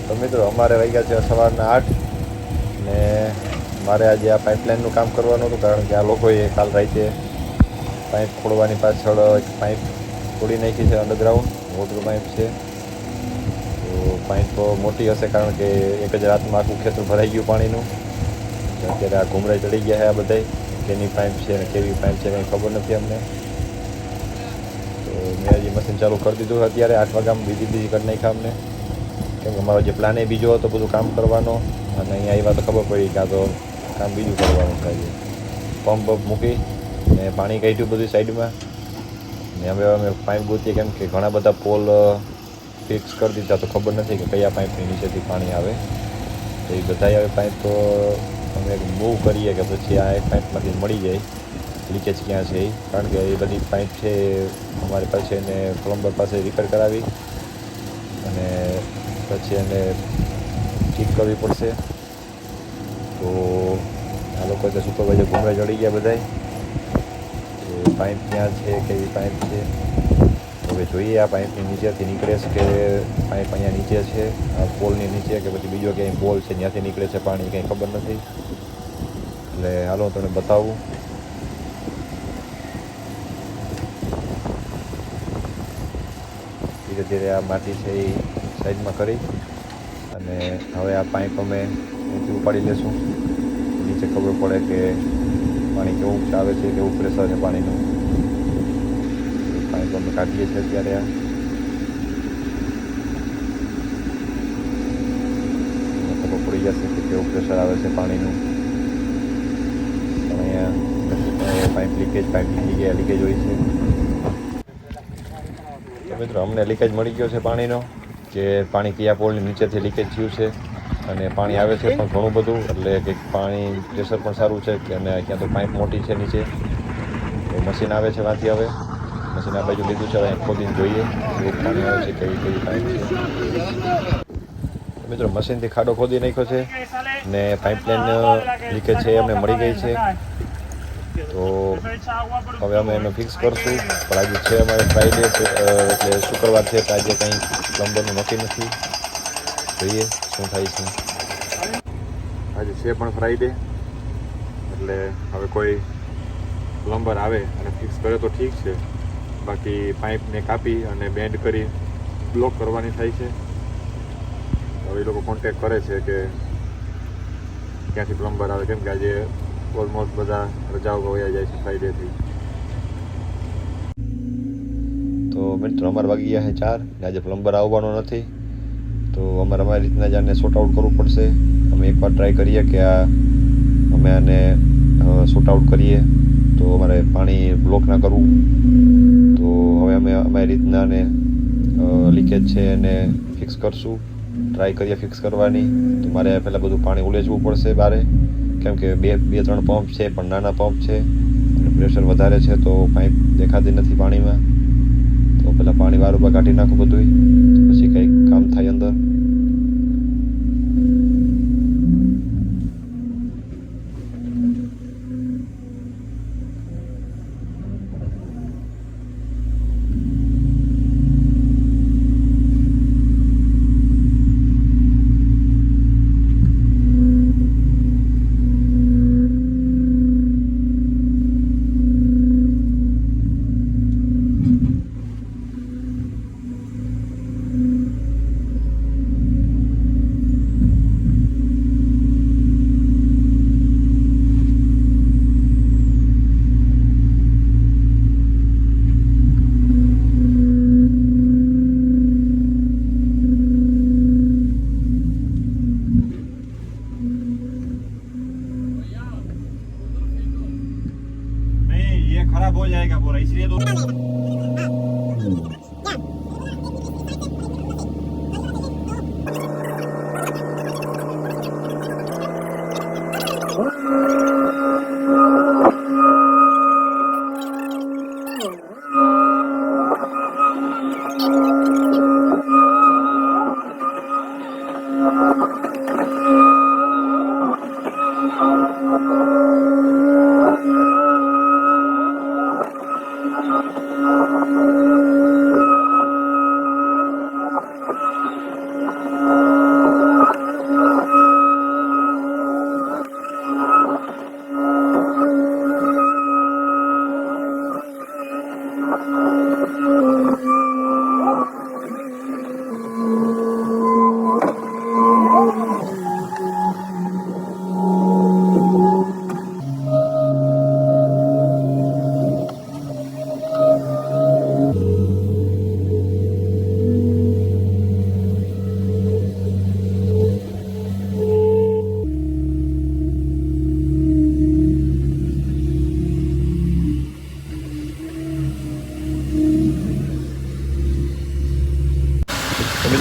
તો મિત્રો અમારે વાગ્યા છે સવારના 8 ને મારે આજે આ પાઇપલાઇનનું કામ કરવાનું હતું, કારણ કે આ લોકોએ કાલ રાતે પાઇપ ખોડવાની પાછળ એક પાઇપ ખોડી નાખી છે અંડરગ્રાઉન્ડ, મોટું પાઇપ છે. તો પાઇપ મોટી હશે, કારણ કે એક જ રાતમાં આખું ખેતર ભરાઈ ગયું પાણીનું. અત્યારે આ ઘૂમરાઈ ચડી ગયા છે આ બધાય, કેની પાઇપ છે અને કેવી પાઇપ છે કંઈ ખબર નથી અમને. તો મેં હજી મશીન ચાલુ કરી દીધું અત્યારે 8 વાગ્યામાં, બીજી કરી નાખ્યા અમને, કેમ કે અમારો જે પ્લાન એ બીજો હતો બધું કામ કરવાનો, અને અહીંયા આવ્યા તો ખબર પડી કે આ તો કામ બીજું કરવાનું થાય. પંપ મૂકી ને પાણી કાઢ્યું બધી સાઈડમાં, ને હવે અમે પાઇપ ગોતીએ, કેમ કે ઘણા બધા પોલ ફિક્સ કરી દીધા, તો ખબર નથી કે કયા પાઇપની નીચેથી પાણી આવે. તો એ બધા હવે પાઇપ અમે મૂવ કરીએ કે પછી આ એક પાઇપમાંથી મળી જાય લીકેજ ક્યાં છે એ, કારણ કે એ બધી પાઇપ છે અમારી પાસે એને પ્લમ્બર પાસે રિપેર કરાવી અને પછી એને ઠીક કરવી પડશે. તો આ લોકો જે સુપરવાઇઝર ઘૂમરા ચડી ગયા બધાય, તો પાઇપ ક્યાં છે, કેવી પાઇપ છે. હવે જોઈએ આ પાઇપની નીચેથી નીકળે છે કે પાઇપ અહીંયા નીચે છે આ પોલની નીચે, કે પછી બીજો ક્યાંય પોલ છે ત્યાંથી નીકળે છે પાણી, કંઈ ખબર નથી. એટલે હાલો તમને બતાવું. ધીરે ધીરે આ માટી છે એ સાઈડમાં કરી અને હવે આ પાઇપ અમે અહીંથી ઉપાડી લેશું. નીચે ખબર પડે કે પાણી કેવું આવે છે, કેવું પ્રેશર છે પાણીનું. પાઇપ અમે કાઢીએ છીએ અત્યારે. આ ખબર પડી જશે કે કેવું પ્રેશર આવે છે પાણીનું. પણ અહીંયા પાઇપ લીકેજ હોય છે. તો મિત્રો અમને લીકેજ મળી ગયો છે પાણીનો, કે પાણી કયા પોલની નીચેથી લીકેજ થયું છે અને પાણી આવે છે પણ ઘણું બધું, એટલે કે પાણી પ્રેશર પણ સારું છે કે, અને ક્યાં તો પાઇપ મોટી છે નીચે. તો મશીન આવે છે ત્યાંથી, હવે મશીન આ બાજુ લીધું છે, હવે ખોદીને જોઈએ કેવું પાણી આવે છે, કેવી પાઇપ છે. મિત્રો મશીનથી ખાડો ખોદી નાખ્યો છે ને પાઇપલાઇન લીકેજ છે અમને મળી ગઈ છે. તો હવે અમે એનો ફિક્સ કરશું, પણ આજે છે અમારે ફ્રાઈડે છે, એટલે શુક્રવાર છે, તો આજે કંઈ પ્લમ્બરનું નક્કી નથી. જોઈએ શું થાય છે. આજે છે પણ ફ્રાઈડે, એટલે હવે કોઈ પ્લમ્બર આવે અને ફિક્સ કરે તો ઠીક છે, બાકી પાઇપને કાપી અને બેન્ડ કરી બ્લોક કરવાની થાય છે. હવે એ લોકો કોન્ટેક કરે છે કે ક્યાંથી પ્લમ્બર આવે, કેમ કે આજે ઓલમોસ્ટ બધા રજાઓ વયા જાય છે ફ્રાઈડેથી. તો મિત્રો અમારે વાગી ગયા છે 4 ને આજે પ્લમ્બર આવવાનો નથી, તો અમારી રીતના જ આને શોર્ટ આઉટ કરવું પડશે. અમે એકવાર ટ્રાય કરીએ કે અમે આને શોર્ટ આઉટ કરીએ તો અમારે પાણી બ્લોક ના કરવું. તો હવે અમે અમારી રીતના આને લીકેજ છે એને ફિક્સ કરશું, ટ્રાય કરીએ ફિક્સ કરવાની. તો મારે પહેલાં બધું પાણી ઉલેચવું પડશે બારે, કેમ કે બે 3 પંપ છે પણ નાના પંપ છે અને પ્રેશર વધારે છે, તો પાઇપ દેખાતી નથી પાણીમાં. તો પહેલાં પાણી વારંવાર કાઢી નાખું બધું, પછી કંઈક કામ થાય અંદર.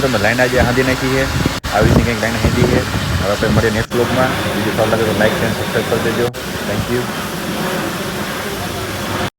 મિત્રો મેં લાઈન આજે હાંધી નાખી છે, આવી રીતની કંઈક લાઈન હાંધી છે. હવે આપણે મળીએ નેક્સ્ટ બ્લોગમાં. બીજું સારું લાગે તો લાઈક અને સબસ્ક્રાઈબ કરી દેજો. Thank you.